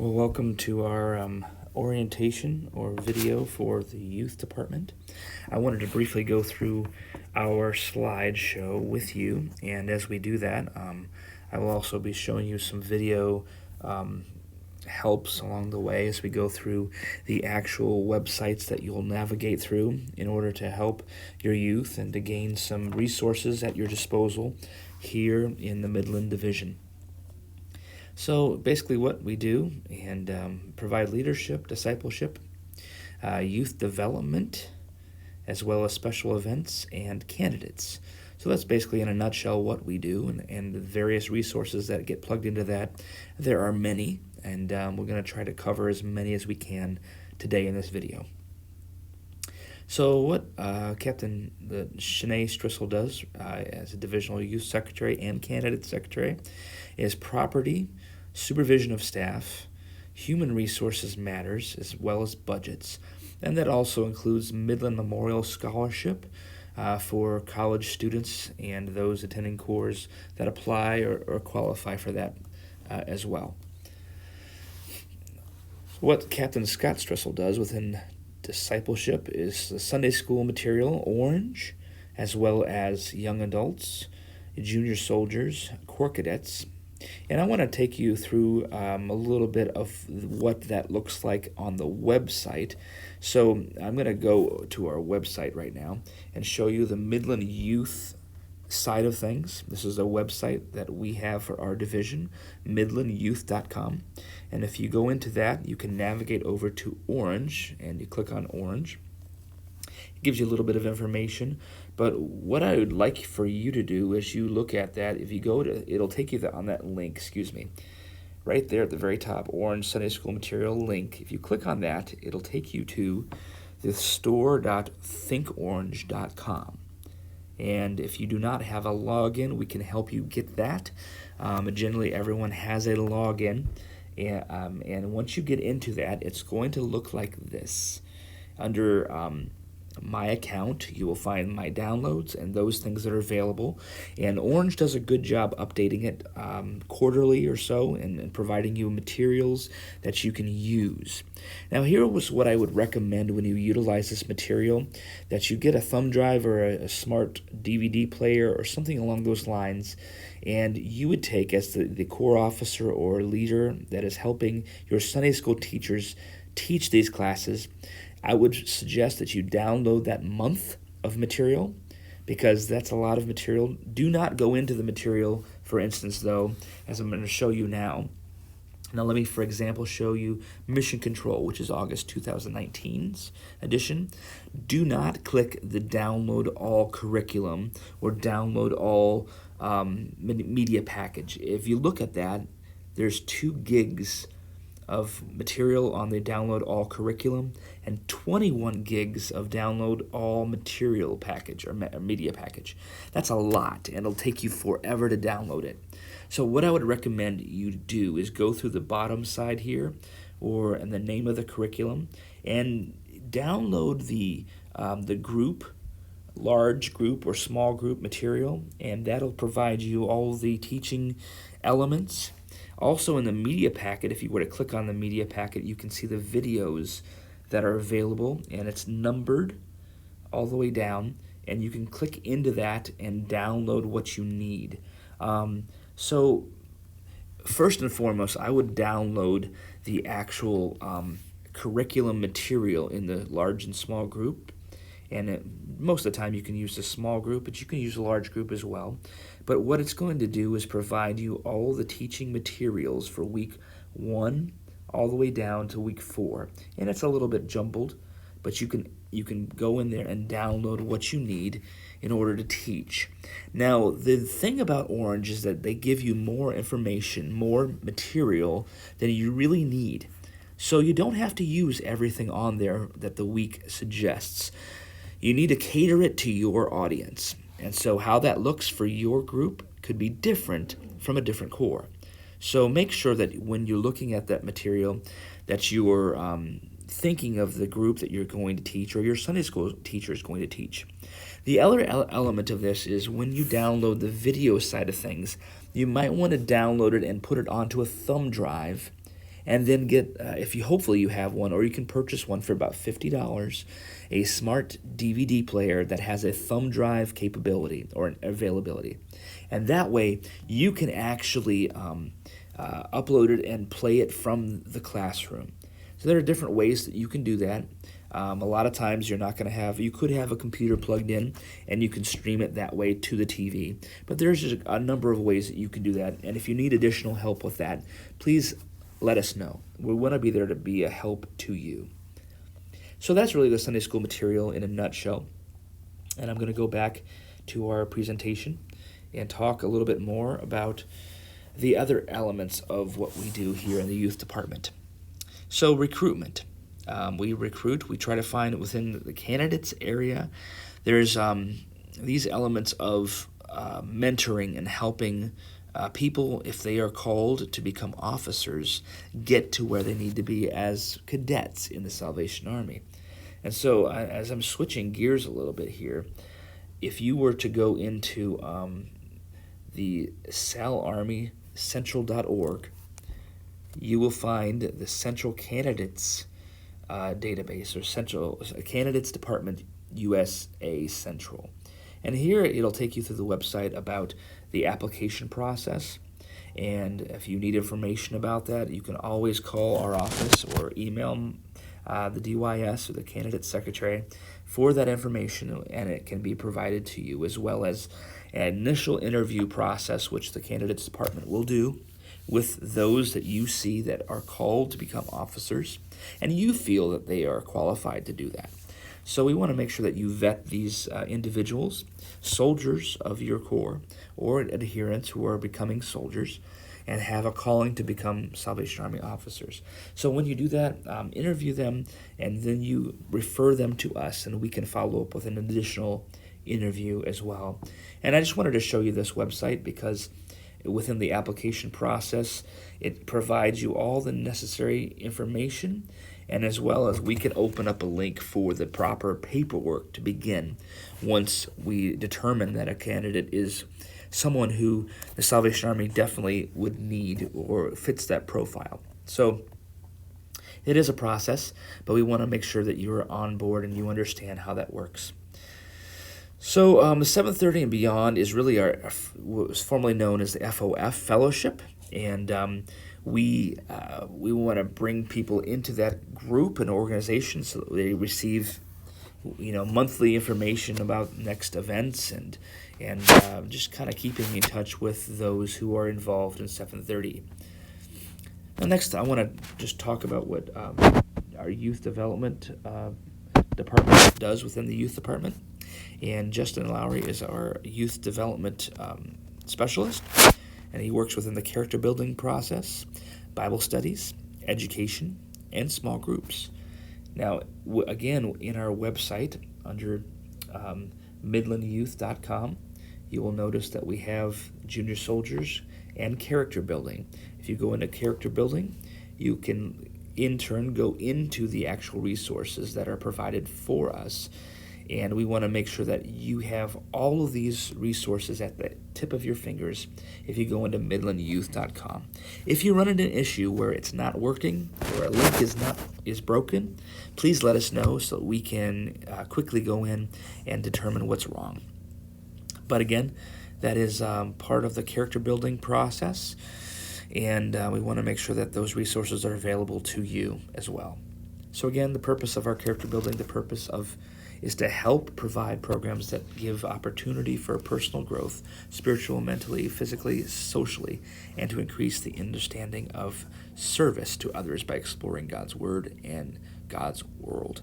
Well, welcome to our orientation or video for the youth department. I wanted to briefly go through our slideshow with you, and as we do that, I will also be showing you some video helps along the way as we go through the actual websites that you'll navigate through in order to help your youth and to gain some resources at your disposal here in the Midland Division. So basically what we do and provide leadership, discipleship, youth development, as well as special events and candidates. So that's basically in a nutshell what we do and the various resources that get plugged into that. There are many, and we're going to try to cover as many as we can today in this video. So what Captain Shanae Strissel does as a Divisional Youth Secretary and Candidate Secretary is property, supervision of staff, human resources matters, as well as budgets. And that also includes Midland Memorial Scholarship for college students and those attending corps that apply or qualify for that as well. What Captain Scott Strissel does within discipleship is the Sunday school material, Orange, as well as young adults, junior soldiers, corps cadets. And I want to take you through a little bit of what that looks like on the website. So I'm going to go to our website right now and show you the Midland Youth side of things. This is a website that we have for our division, midlandyouth.com. And if you go into that, you can navigate over to Orange, and you click on Orange. It gives you a little bit of information, but what I would like for you to do is you look at that. If you go to, it'll take you on that link, right there at the very top, Orange Sunday School Material link. If you click on that, it'll take you to the store.thinkorange.com. And if you do not have a login, we can help you get that. Generally, everyone has a login. And once you get into that, it's going to look like this. Under my account, you will find my downloads and those things that are available. And Orange does a good job updating it quarterly or so and providing you materials that you can use. Now, here was what I would recommend when you utilize this material, that you get a thumb drive or a smart DVD player or something along those lines, and you would take, as the corps officer or leader that is helping your Sunday school teachers teach these classes, I would suggest that you download that month of material, because that's a lot of material. Do not go into the material, for instance, though, as I'm going to show you now. Now let me, for example, show you Mission Control, which is August 2019's edition. Do not click the download all curriculum or download all media package. If you look at that, there's 2 gigs of material on the download all curriculum and 21 gigs of download all material package or media package. That's a lot, and it'll take you forever to download it. So what I would recommend you do is go through the bottom side here, or in the name of the curriculum, and download the group, large group or small group material, and that'll provide you all the teaching elements. Also in the media packet, if you were to click on the media packet, you can see the videos that are available, and it's numbered all the way down, and you can click into that and download what you need. So first and foremost, I would download the actual curriculum material in the large and small group. And most of the time you can use the small group, but you can use a large group as well. But what it's going to do is provide you all the teaching materials for week 1 all the way down to week 4. And it's a little bit jumbled, but you can go in there and download what you need in order to teach. Now, the thing about Orange is that they give you more information, more material than you really need. So you don't have to use everything on there that the week suggests. You need to cater it to your audience. And so how that looks for your group could be different from a different corps. So make sure that when you're looking at that material, that you're thinking of the group that you're going to teach or your Sunday school teacher is going to teach. The other element of this is when you download the video side of things, you might want to download it and put it onto a thumb drive and then get, if you hopefully you have one, or you can purchase one for about $50, a smart DVD player that has a thumb drive capability or an availability. And that way you can actually upload it and play it from the classroom. So there are different ways that you can do that. A lot of times you could have a computer plugged in and you can stream it that way to the TV. But there's just a number of ways that you can do that. And if you need additional help with that, please let us know. We want to be there to be a help to you. So that's really the Sunday school material in a nutshell. And I'm going to go back to our presentation and talk a little bit more about the other elements of what we do here in the youth department. So recruitment. We recruit. We try to find within the candidates area. There's these elements of mentoring and helping people, if they are called to become officers, get to where they need to be as cadets in the Salvation Army. And so as I'm switching gears a little bit here, if you were to go into the salarmycentral.org, you will find the Central Candidates database, or Central Candidates Department USA Central. And here it'll take you through the website about the application process. And if you need information about that, you can always call our office or email the DYS or the candidate secretary for that information, and it can be provided to you, as well as an initial interview process, which the candidates department will do with those that you see that are called to become officers, and you feel that they are qualified to do that. So we want to make sure that you vet these individuals, soldiers of your corps, or adherents who are becoming soldiers and have a calling to become Salvation Army officers. So when you do that, interview them, and then you refer them to us, and we can follow up with an additional interview as well. And I just wanted to show you this website because within the application process, it provides you all the necessary information, and as well as we can open up a link for the proper paperwork to begin once we determine that a candidate is someone who the Salvation Army definitely would need or fits that profile. So it is a process, but we want to make sure that you're on board and you understand how that works. So the 730 and beyond is really what was formerly known as the FOF Fellowship, and we want to bring people into that group and organization so that they receive monthly information about next events and just kind of keeping in touch with those who are involved in 730. Now next, I want to just talk about what our youth development department does within the youth department. And Justin Lowry is our youth development specialist, and he works within the character building process, Bible studies, education, and small groups. Now, again, in our website under midlandyouth.com, you will notice that we have junior soldiers and character building. If you go into character building, you can in turn go into the actual resources that are provided for us. And we want to make sure that you have all of these resources at the tip of your fingers if you go into midlandyouth.com. If you run into an issue where it's not working or a link is broken, please let us know so we can quickly go in and determine what's wrong. But again, that is part of the character building process, and we want to make sure that those resources are available to you as well. So again, the purpose of our character building, is to help provide programs that give opportunity for personal growth, spiritual, mentally, physically, socially, and to increase the understanding of service to others by exploring God's Word and God's world.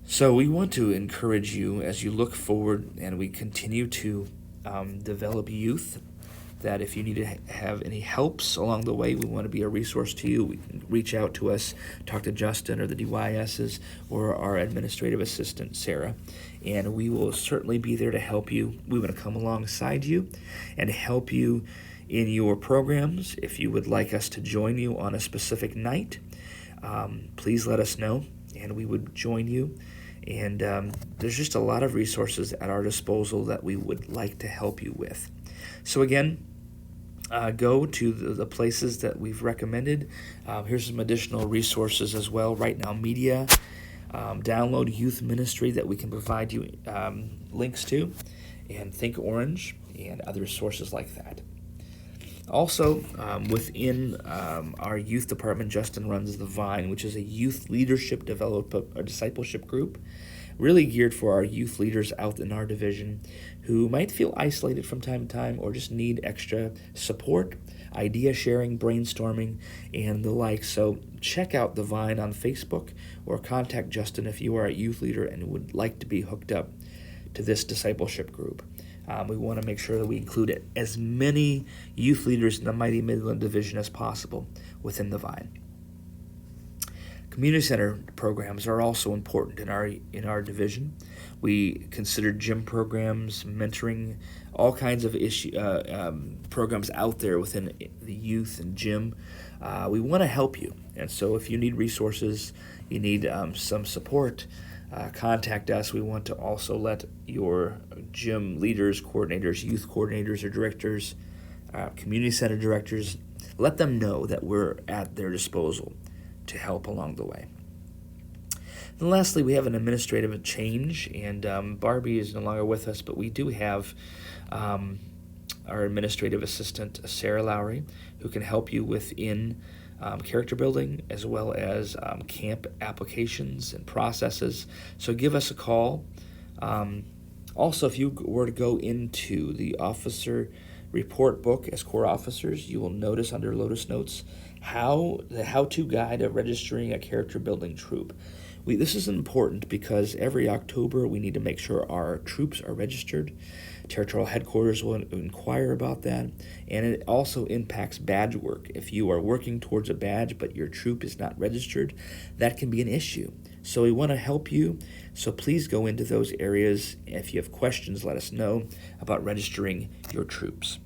So we want to encourage you as you look forward and we continue to develop youth, that if you need to have any helps along the way, we want to be a resource to you. We can reach out to us, talk to Justin or the DYSs or our administrative assistant, Sarah, and we will certainly be there to help you. We want to come alongside you and help you in your programs. If you would like us to join you on a specific night, please let us know, and we would join you. And there's just a lot of resources at our disposal that we would like to help you with. So again, go to the places that we've recommended. Here's some additional resources as well. Right Now Media, download Youth Ministry that we can provide you links to, and Think Orange, and other sources like that. Also, within our youth department, Justin runs the Vine, which is a youth leadership discipleship group, really geared for our youth leaders out in our division who might feel isolated from time to time or just need extra support, idea sharing, brainstorming, and the like. So check out the Vine on Facebook, or contact Justin if you are a youth leader and would like to be hooked up to this discipleship group. We want to make sure that we include as many youth leaders in the mighty Midland Division as possible within the Vine. Community center programs are also important in our division. We consider gym programs, mentoring, all kinds of programs out there within the youth and gym. We want to help you, and so if you need resources, you need some support, contact us. We want to also let your gym leaders, coordinators, youth coordinators or directors, community center directors, let them know that we're at their disposal to help along the way. And lastly, we have an administrative change, and Barbie is no longer with us, but we do have our administrative assistant, Sarah Lowry, who can help you within character building, as well as camp applications and processes. So give us a call. Also, if you were to go into the officer report book as core officers, you will notice under Lotus Notes the how-to guide of registering a character building troop. This is important because every October we need to make sure our troops are registered. Territorial headquarters will inquire about that, and it also impacts badge work. If you are working towards a badge but your troop is not registered, that can be an issue. So we want to help you, so please go into those areas. If you have questions, let us know about registering your troops.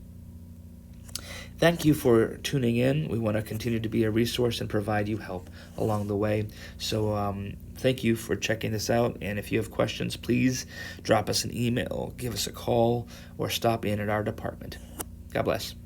Thank you for tuning in. We want to continue to be a resource and provide you help along the way. So thank you for checking this out. And if you have questions, please drop us an email, give us a call, or stop in at our department. God bless.